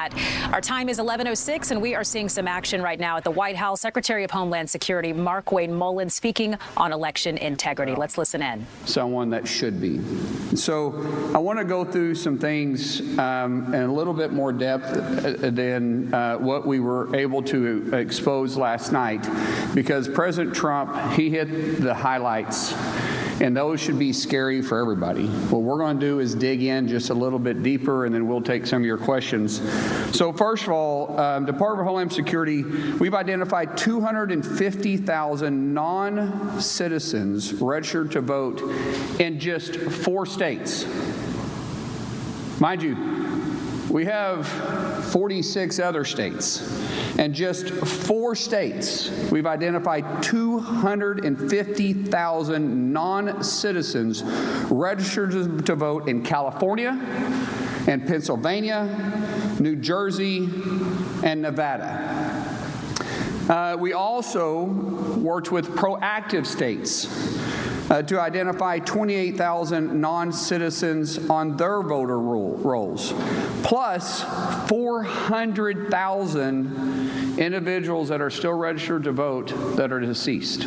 that. Our time is 11:06, and we are seeing some action right now at the White House. Secretary of Homeland Security Markwayne Mullin speaking on election integrity. Let's listen in. Someone that should be. So I want to go through some things in a little bit more depth than what we were able to expose last night, because President Trump, he hit the highlights, and those should be scary for everybody. What we're going to do is dig in just a little bit deeper, and then we'll take some of your questions. So first of all, Department of Homeland Security, we've identified 250,000 non-citizens registered to vote in just 4 states. Mind you, we have 46 other states. And just 4 states, we've identified 250,000 non-citizens registered to vote in California, and Pennsylvania, New Jersey, and Nevada. We also worked with proactive states to identify 28,000 non-citizens on their voter rolls, plus 400,000 individuals that are still registered to vote that are deceased.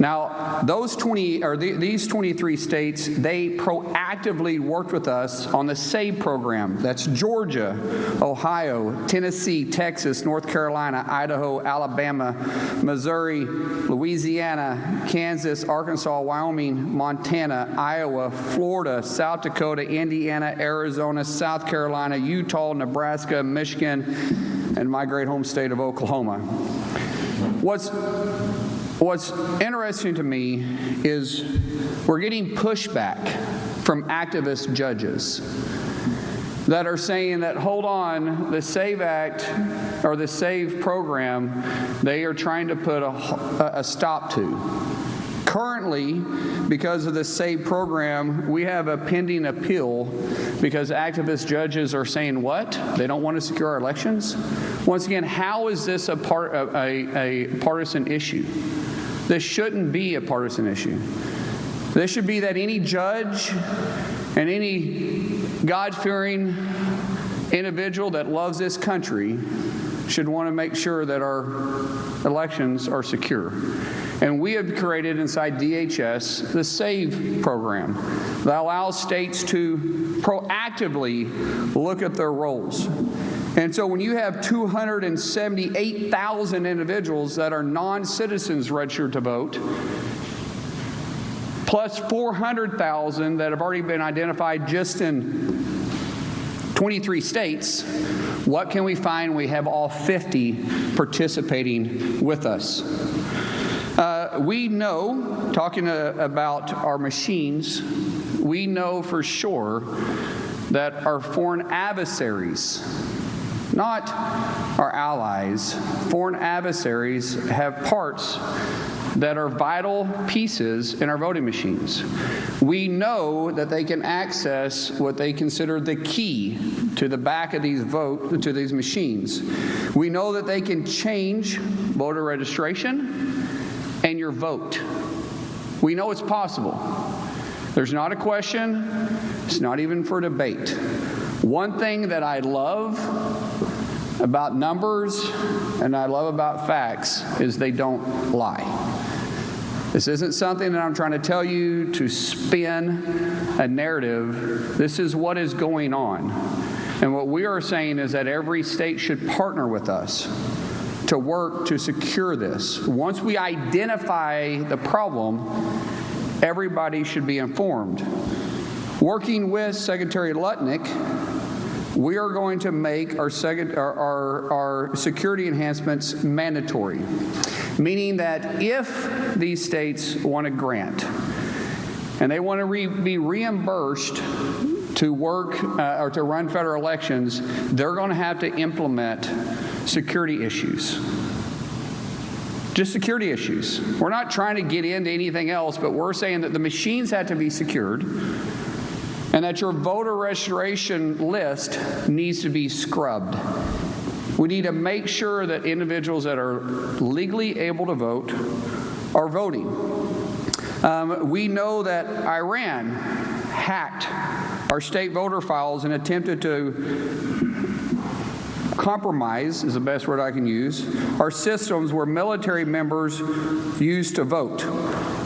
Now, these 23 states, they proactively worked with us on the SAVE program. That's Georgia, Ohio, Tennessee, Texas, North Carolina, Idaho, Alabama, Missouri, Louisiana, Kansas, Arkansas, Wyoming, Montana, Iowa, Florida, South Dakota, Indiana, Arizona, South Carolina, Utah, Nebraska, Michigan, and my great home state of Oklahoma. What's interesting to me is we're getting pushback from activist judges that are saying that, hold on, the SAVE Act or the SAVE program, they are trying to put a stop to. Currently, because of the SAVE program, we have a pending appeal because activist judges are saying what? They don't want to secure our elections? Once again, how is this a partisan issue? This shouldn't be a partisan issue. This should be that any judge and any God-fearing individual that loves this country should want to make sure that our elections are secure. And we have created inside DHS the SAVE program that allows states to proactively look at their rolls. And so when you have 278,000 individuals that are non-citizens registered to vote, plus 400,000 that have already been identified just in 23 states, what can we find? We have all 50 participating with us. We know, talking about our machines, we know for sure that our foreign adversaries, not our allies, foreign adversaries have parts that are vital pieces in our voting machines. We know that they can access what they consider the key to the back of these machines. We know that they can change voter registration and your vote. We know it's possible. There's not a question. It's not even for debate. One thing that I love about numbers and I love about facts is they don't lie. This isn't something that I'm trying to tell you to spin a narrative. This is what is going on. And what we are saying is that every state should partner with us to work to secure this. Once we identify the problem, everybody should be informed. Working with Secretary Lutnick, we are going to make our security enhancements mandatory, meaning that if these states want a grant and they want to be reimbursed to work or to run federal elections, they're going to have to implement security issues. Just security issues. We're not trying to get into anything else, but we're saying that the machines have to be secured and that your voter registration list needs to be scrubbed. We need to make sure that individuals that are legally able to vote are voting. We know that Iran hacked our state voter files and attempted to compromise, is the best word I can use, our systems where military members used to vote.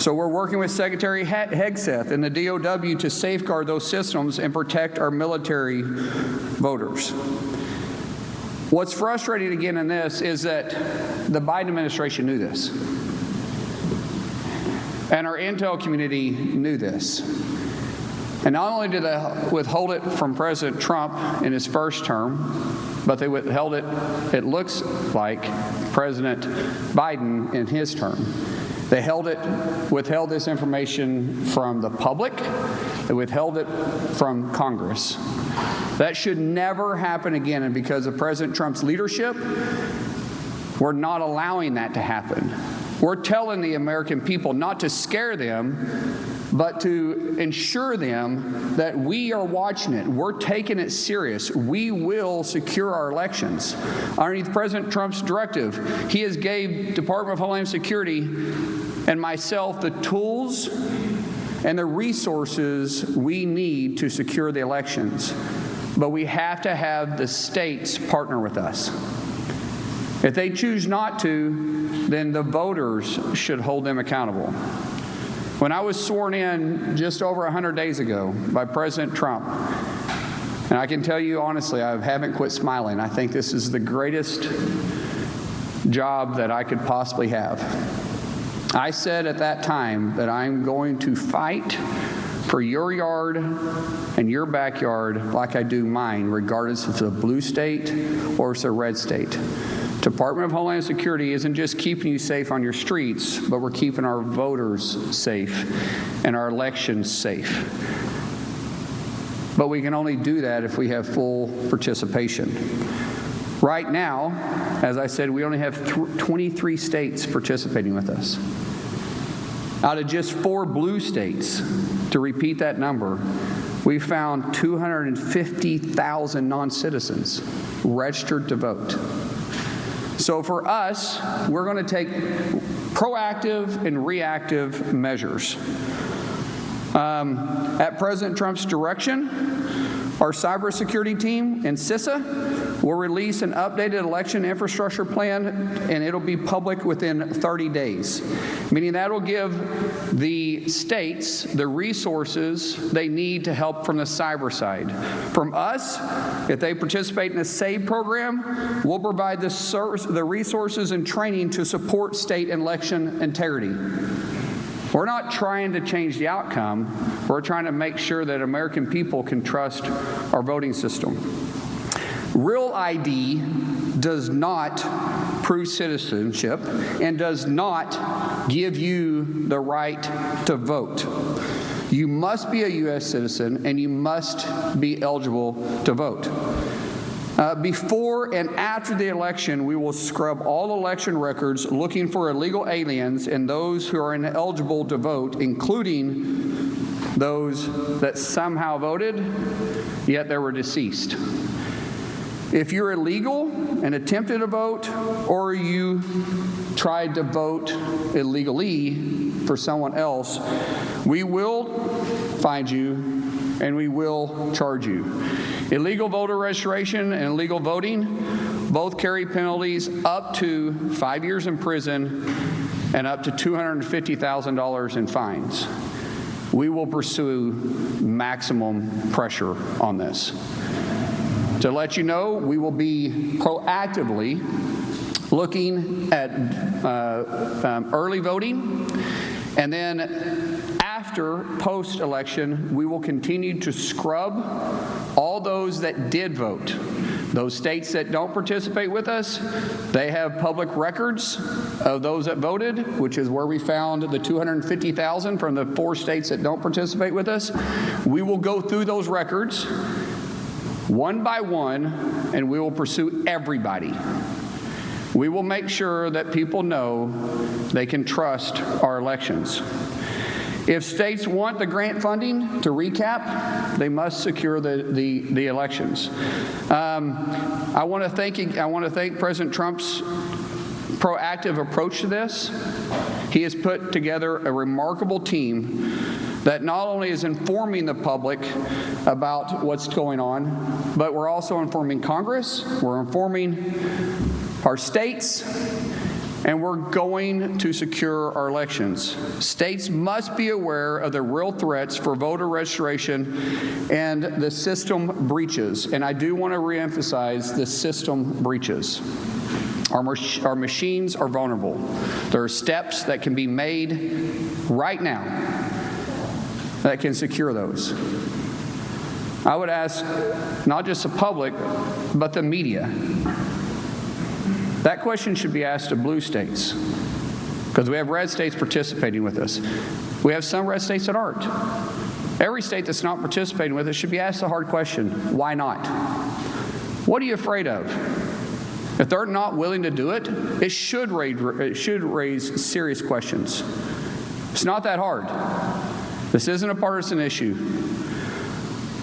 So we're working with Secretary Hegseth and the DOW to safeguard those systems and protect our military voters. What's frustrating again in this is that the Biden administration knew this. And our intel community knew this. And not only did they withhold it from President Trump in his first term, but they withheld it looks like, President Biden in his term. They withheld this information from the public. They withheld it from Congress. That should never happen again, and because of President Trump's leadership, we're not allowing that to happen. We're telling the American people not to scare them, but to ensure them that we are watching it. We're taking it serious. We will secure our elections. Underneath President Trump's directive, he has gave Department of Homeland Security and myself the tools and the resources we need to secure the elections. But we have to have the states partner with us. If they choose not to, then the voters should hold them accountable. When I was sworn in just over 100 days ago by President Trump, and I can tell you honestly, I haven't quit smiling. I think this is the greatest job that I could possibly have. I said at that time that I'm going to fight for your yard and your backyard like I do mine, regardless if it's a blue state or it's a red state. Department of Homeland Security isn't just keeping you safe on your streets, but we're keeping our voters safe and our elections safe. But we can only do that if we have full participation. Right now, as I said, we only have 23 states participating with us. Out of just 4 blue states, to repeat that number, we found 250,000 non-citizens registered to vote. So for us, we're going to take proactive and reactive measures. At President Trump's direction, our cybersecurity team and CISA will release an updated election infrastructure plan, and it'll be public within 30 days, meaning that will give the states the resources they need to help from the cyber side. From us, if they participate in the SAVE program, we'll provide the resources and training to support state election integrity. We're not trying to change the outcome. We're trying to make sure that American people can trust our voting system. Real ID does not prove citizenship and does not give you the right to vote. You must be a U.S. citizen and you must be eligible to vote. Before and after the election, we will scrub all election records looking for illegal aliens and those who are ineligible to vote, including those that somehow voted, yet they were deceased. If you're illegal and attempted to vote, or you tried to vote illegally for someone else, we will find you and we will charge you. Illegal voter registration and illegal voting both carry penalties up to 5 years in prison and up to $250,000 in fines. We will pursue maximum pressure on this. To let you know, we will be proactively looking at early voting, and then after post-election, we will continue to scrub all those that did vote. Those states that don't participate with us, they have public records of those that voted, which is where we found the 250,000 from the 4 states that don't participate with us. We will go through those records one by one, and we will pursue everybody. We will make sure that people know they can trust our elections. If states want the grant funding, to recap, they must secure the elections. I want to thank President Trump's proactive approach to this. He has put together a remarkable team that not only is informing the public about what's going on, but we're also informing Congress, we're informing our states, and we're going to secure our elections. States must be aware of the real threats for voter registration and the system breaches. And I do want to reemphasize the system breaches. Our machines are vulnerable. There are steps that can be made right now that can secure those. I would ask not just the public, but the media. That question should be asked of blue states, because we have red states participating with us. We have some red states that aren't. Every state that's not participating with us should be asked the hard question, why not? What are you afraid of? If they're not willing to do it, it should raise serious questions. It's not that hard. This isn't a partisan issue.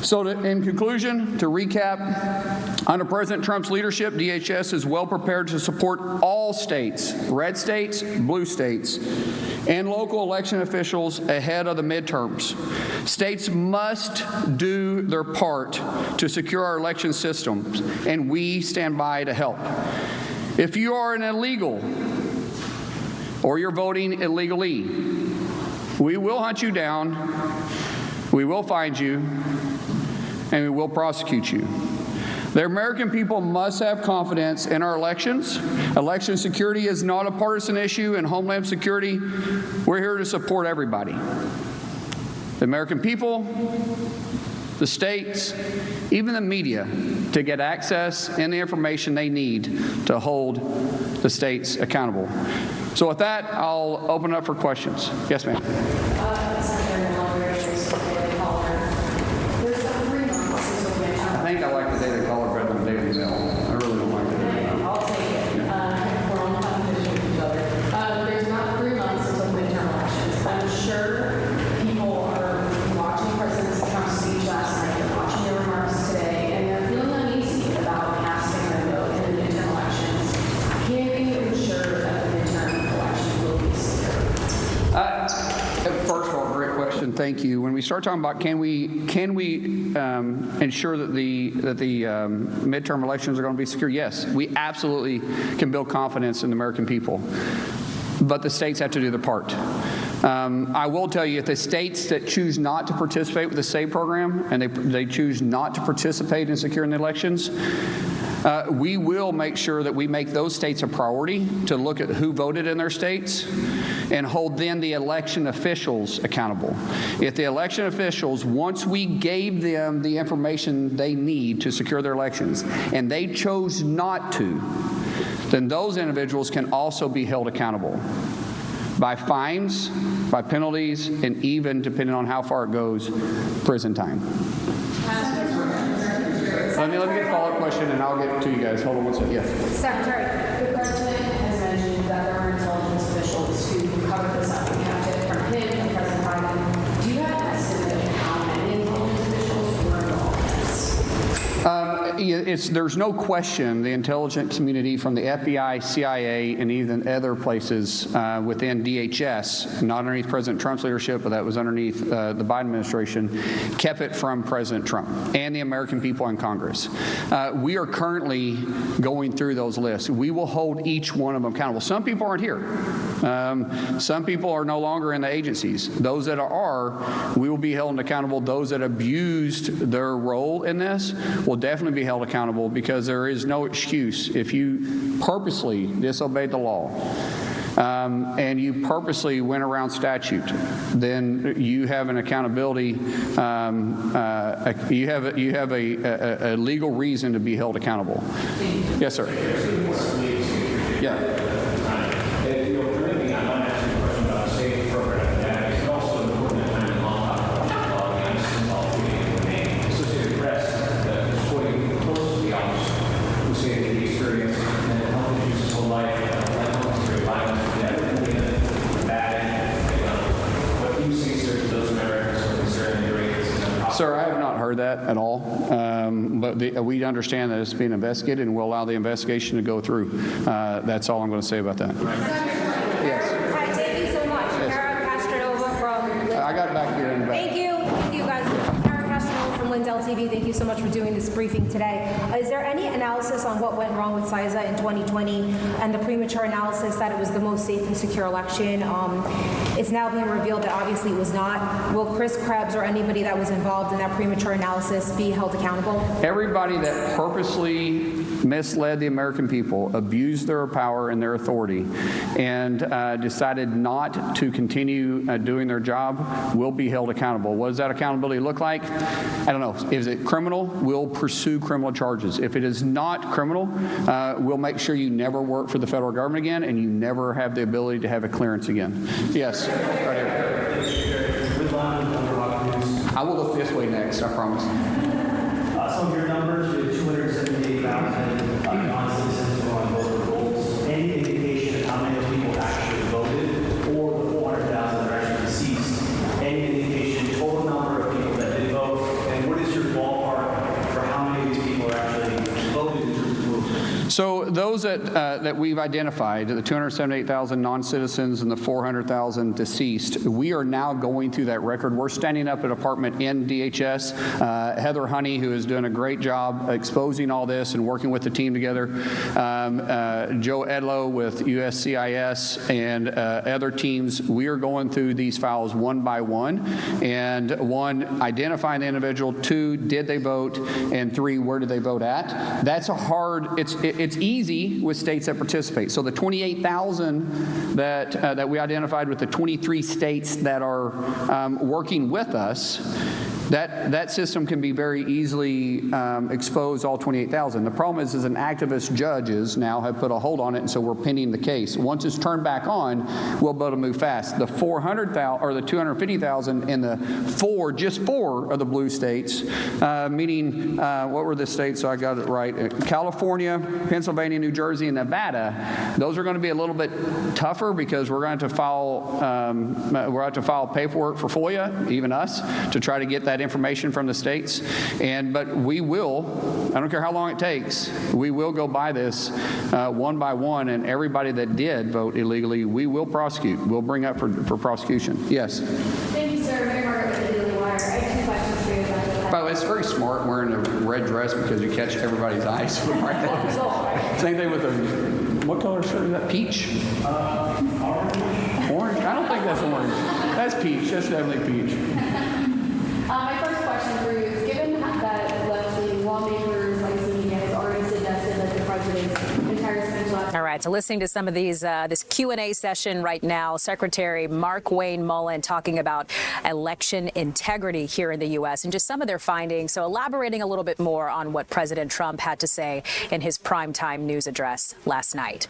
So in conclusion, to recap, under President Trump's leadership, DHS is well prepared to support all states, red states, blue states, and local election officials ahead of the midterms. States must do their part to secure our election systems, and we stand by to help. If you are an illegal or you're voting illegally, we will hunt you down, we will find you, and we will prosecute you. The American people must have confidence in our elections. Election security is not a partisan issue, and Homeland Security, we're here to support everybody. The American people, the states, even the media, to get access and the information they need to hold the states accountable. So with that, I'll open it up for questions. Yes, ma'am. I think I like the Daily Caller better than the Daily Mail. I really don't like it. I'll take it. We're on competition with each other. There's not 3 months until midterm elections. I'm sure people are watching President Trump's speech last night, they're watching their remarks today, and they're feeling uneasy about casting their vote in the midterm elections. Can you ensure that the midterm elections will be secure? First of all, great question. Thank you. When we start talking about can we ensure that the midterm elections are going to be secure, yes, we absolutely can build confidence in the American people. But the states have to do their part. I will tell you, if the states that choose not to participate with the SAVE program and they choose not to participate in securing the elections, we will make sure that we make those states a priority to look at who voted in their states and hold then the election officials accountable. If the election officials, once we gave them the information they need to secure their elections, and they chose not to, then those individuals can also be held accountable by fines, by penalties, and even, depending on how far it goes, prison time. Let me get a follow-up question, and I'll get to you guys. Hold on one second. Yes. Secretary, the President has mentioned that there are intelligence officials who covered this up. We have it from him and President Biden. Do you have an estimate of how many intelligence officials were involved in this? There's no question the intelligence community from the FBI, CIA, and even other places within DHS, not underneath President Trump's leadership, but that was underneath the Biden administration, kept it from President Trump and the American people in Congress. We are currently going through those lists. We will hold each one of them accountable. Some people aren't here. Some people are no longer in the agencies. Those that are, we will be held accountable. Those that abused their role in this will definitely be held accountable, because there is no excuse if you purposely disobeyed the law and you purposely went around statute, then you have an accountability. You have a legal reason to be held accountable. Yes, sir. Yeah. Sir, I have not heard that at all, but we understand that it's being investigated, and we'll allow the investigation to go through. That's all I'm going to say about that. Yes. Hi, thank you so much. Yes. Kara Castronova from... I got back here in the back. National TV. Thank you so much for doing this briefing today. Is there any analysis on what went wrong with CISA in 2020 and the premature analysis that it was the most safe and secure election? It's now being revealed that obviously it was not. Will Chris Krebs or anybody that was involved in that premature analysis be held accountable? Everybody that purposely misled the American people, abused their power and their authority, and decided not to continue doing their job will be held accountable. What does that accountability look like? I don't know. Is it criminal? We'll pursue criminal charges. If it is not criminal, we'll make sure you never work for the federal government again and you never have the ability to have a clearance again. Yes, right here. I will look this way next, I promise. Some of your numbers, you have 278,000 non-citizens who are on voter rolls. Any indication of how many people actually voted, or the 400,000 that are actually deceased? Any indication, total number of people that did vote, and what is your ballpark for how many of these people are actually voted in terms of movement? So those that we've identified, the 278,000 non-citizens and the 400,000 deceased, we are now going through that record. We're standing up a department in DHS. Heather Honey, who is doing a great job exposing all this and working with the team together. Joe Edlow with USCIS and other teams. We are going through these files one by one. And one, identifying the individual. Two, did they vote? And three, where did they vote at? That's a hard, it's easy with states that participate. So the 28,000 that we identified with the 23 states that are working with us, that system can be very easily expose all 28,000. The problem is an activist judges now have put a hold on it, and so we're pending the case. Once it's turned back on, we'll be able to move fast. The 400,000 or the 250,000 in the just four of the blue states, meaning what were the states? So I got it right: California, Pennsylvania, New Jersey, and Nevada. Those are going to be a little bit tougher because we're going to have to file paperwork for FOIA, even us, to try to get that information from the states. But we will, I don't care how long it takes, we will go by this one by one, and everybody that did vote illegally, we will prosecute. We'll bring up for prosecution. Yes? Thank you, sir. Mary Margaret with the Daily Wire. I have 2 questions for you about that. By the way, it's very smart wearing a red dress because you catch everybody's eyes with bright colors. Same thing with what color shirt is that? Peach? Orange? I don't think that's orange. That's peach. That's definitely peach. My first question for you is, given that left-wing lawmakers like CBN has already suggested that the president's entire speech last. All right, so listening to some of these, this Q&A session right now, Secretary Markwayne Mullin talking about election integrity here in the U.S. and just some of their findings. So elaborating a little bit more on what President Trump had to say in his primetime news address last night.